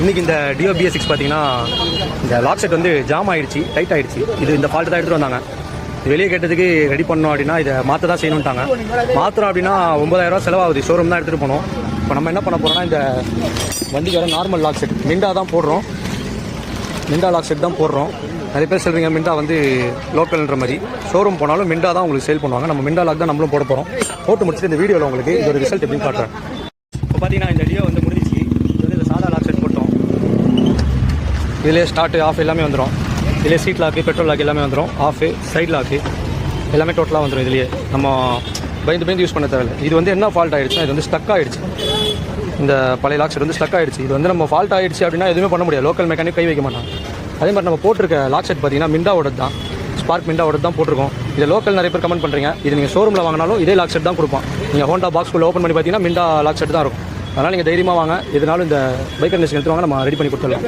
இன்றைக்கி இந்த deo BS6 பார்த்தீங்கன்னா இந்த லாக் செட் வந்து ஜாம் ஆகிடுச்சு, டைட் ஆகிடுச்சு. இது இந்த ஃபால்ட்டு தான் எடுத்துகிட்டு வந்தாங்க. வெளியே கேட்டதுக்கு ரெடி பண்ணோம் அப்படின்னா இதை மாற்ற தான் செய்யணுன்ட்டாங்க. மாத்திரம் அப்படின்னா 9000 ரூபா செலவாகுது. ஷோரூம் தான் எடுத்துகிட்டு போனோம். இப்போ நம்ம என்ன பண்ண போகிறோம்னா இந்த வண்டிக்கு வர நார்மல் லாக் செட் மிண்டா தான் போடுறோம். மிண்டா லாக் செட் தான் போடுறோம். நிறைய பேர் சொல்கிறீங்க மிண்டா வந்து லோக்கல்ன்ற மாதிரி. ஷோரூம் போனாலும் மிண்டா தான் உங்களுக்கு சேல் பண்ணுவாங்க. நம்ம மிண்டா லாக் தான் நம்மளும் போட போகிறோம். போட்டு முடிச்சுட்டு இந்த வீடியோவில் உங்களுக்கு இதோட ரிசல்ட் எப்படின்னு காட்டுறேன். இப்போ பார்த்தீங்கன்னா இந்த டியோ வந்து முடிஞ்சிச்சு. இது வந்து இந்த சாதா லாக் செட் போட்டோம். இதிலே ஸ்டார்ட் ஆஃப் எல்லாமே வந்துடும். இதிலே சீட் லாக்கு, பெட்ரோல் லாக் எல்லாமே வந்துடும். ஆஃபு, சைட் லாக்கு எல்லாமே டோட்டலாக வந்துடும். இதுலேயே நம்ம பயந்து யூஸ் பண்ண தேவையில்லை. இது வந்து என்ன ஃபால்ட் ஆகிடுச்சுன்னா இது வந்து ஸ்டக் ஆகிடுச்சு. இந்த பழைய லாக் செட் வந்து ஸ்டக் ஆகிடுச்சு. இது வந்து நம்ம ஃபால்ட் ஆகிடுச்சு அப்படின்னா எதுவுமே பண்ண முடியாது. லோக்கல் மெக்கானிக் கை வைக்க மாட்டாங்க. அதே மாதிரி நம்ம போட்டிருக்க லாக் செட் பார்த்தீங்கன்னா மிண்டாவோட தான், ஸ்பார்க் மிண்டாவோட தான் போட்டிருக்கோம். இதை லோக்கல் நிறைய பேர் கமெண்ட் பண்ணுறீங்க. இது நீங்கள் ஷோரூமில் வாங்கினாலும் இதே லாக் செட் தான் கொடுப்போம். நீங்கள் ஹோண்டா பாக்ஸ்குள்ளே ஓப்பன் பண்ணி பார்த்தீங்கன்னா மிண்டா லாக் செட் தான் இருக்கும். அதனால் நீங்கள் தைரியமாக வாங்க. இதனாலும் இந்த பைக் கண்டிஷன் எடுத்துவாங்க, நம்ம ரெடி பண்ணி கொடுத்துடலாம்.